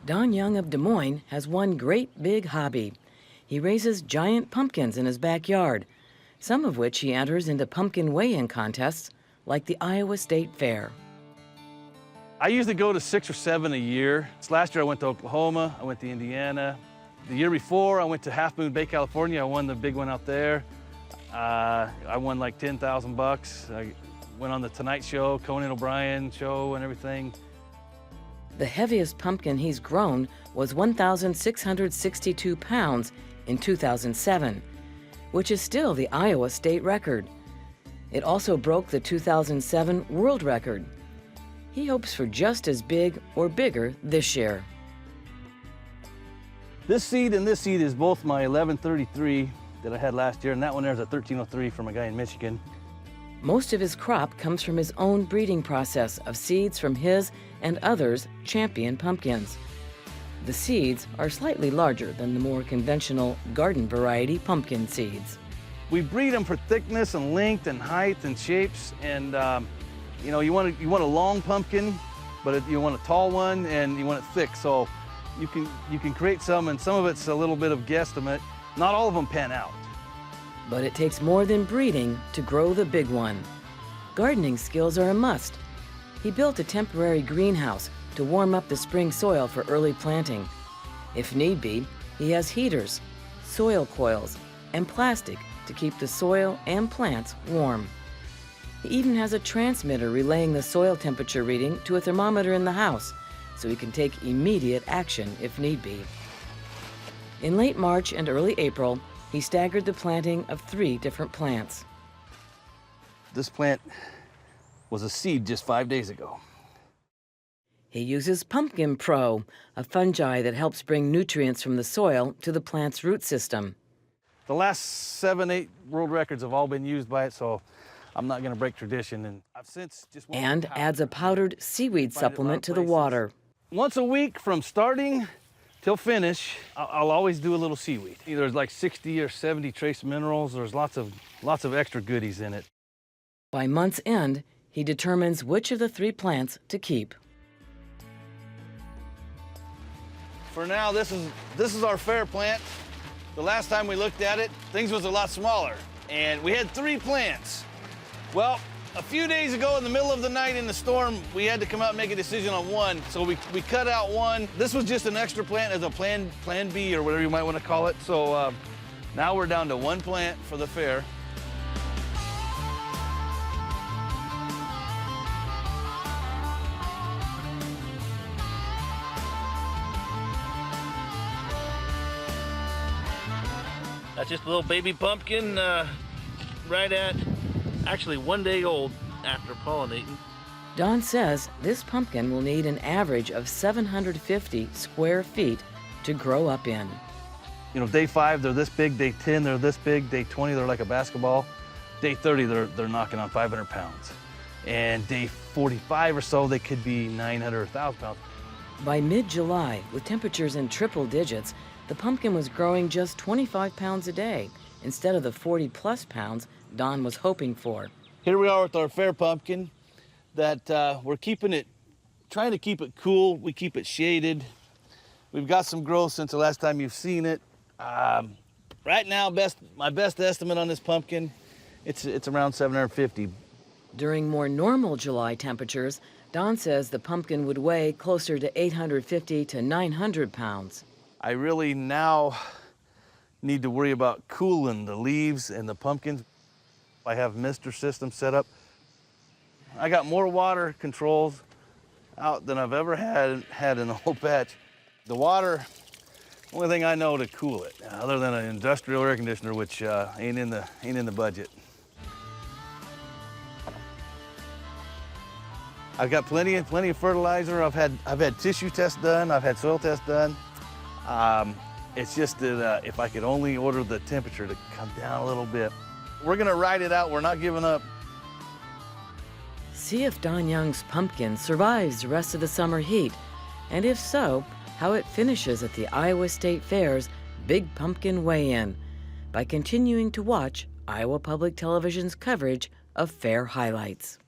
Don Young of Des Moines has one great big hobby. He raises giant pumpkins in his backyard, some of which he enters into pumpkin weigh-in contests like the Iowa State Fair. I usually go to 6 or 7 a year. Last year I went to Oklahoma, I went to Indiana. The year before I went to Half Moon Bay, California. I won the big one out there. I won like 10,000 bucks. I went on the Tonight Show, Conan O'Brien show and everything. The heaviest pumpkin he's grown was 1,662 pounds in 2007, which is still the Iowa state record. It also broke the 2007 world record. He hopes for just as big or bigger this year. This seed and this seed is both my 1133 that I had last year, and that one there is a 1303 from a guy in Michigan. Most of his crop comes from his own breeding process of seeds from his and others' champion pumpkins. The seeds are slightly larger than the more conventional garden variety pumpkin seeds. We breed them for thickness and length and height and shapes, and you want a long pumpkin, but you want a tall one and you want it thick, so you can create some, and some of it's a little bit of guesstimate. Not all of them pan out. But it takes more than breeding to grow the big one. Gardening skills are a must. He built a temporary greenhouse to warm up the spring soil for early planting. If need be, he has heaters, soil coils, and plastic to keep the soil and plants warm. He even has a transmitter relaying the soil temperature reading to a thermometer in the house, so he can take immediate action if need be. In late March and early April, he staggered the planting of 3 different plants. This plant was a seed just 5 days ago. He uses Pumpkin Pro, a fungi that helps bring nutrients from the soil to the plant's root system. The last 7, 8 world records have all been used by it, so I'm not going to break tradition. And I've since just adds a powdered seaweed supplement to the water. Once a week from starting till finish, I'll always do a little seaweed. Either there's like 60 or 70 trace minerals. There's lots of extra goodies in it. By month's end, he determines which of the 3 plants to keep. For now, this is our fair plant. The last time we looked at it, things was a lot smaller, and we had 3 plants. Well, a few days ago in the middle of the night in the storm, we had to come out and make a decision on one, so we cut out one. This was just an extra plant as a plan B or whatever you might want to call it. So now we're down to 1 plant for the fair. That's just a little baby pumpkin, right at actually 1 day old after pollinating. Don says this pumpkin will need an average of 750 square feet to grow up in. You know, day 5, they're this big. Day 10, they're this big. Day 20, they're like a basketball. Day 30, they're knocking on 500 pounds. And day 45 or so, they could be 900 or 1,000 pounds. By mid-July, with temperatures in triple digits, the pumpkin was growing just 25 pounds a day instead of the 40-plus pounds Don was hoping for. Here we are with our fair pumpkin that we're trying to keep it cool. We keep it shaded. We've got some growth since the last time you've seen it. Right now, my best estimate on this pumpkin, it's around 750. During more normal July temperatures, Don says the pumpkin would weigh closer to 850 to 900 pounds. I really now need to worry about cooling the leaves and the pumpkins. I have mister system set up. I got more water controls out than I've ever had in the whole patch. The water, only thing I know to cool it, other than an industrial air conditioner, which ain't in the budget. I've got plenty of fertilizer. I've had tissue tests done. I've had soil tests done. It's just that if I could only order the temperature to come down a little bit. We're gonna ride it out. We're not giving up. See if Don Young's pumpkin survives the rest of the summer heat, and if so, how it finishes at the Iowa State Fair's Big Pumpkin Weigh-In by continuing to watch Iowa Public Television's coverage of fair highlights.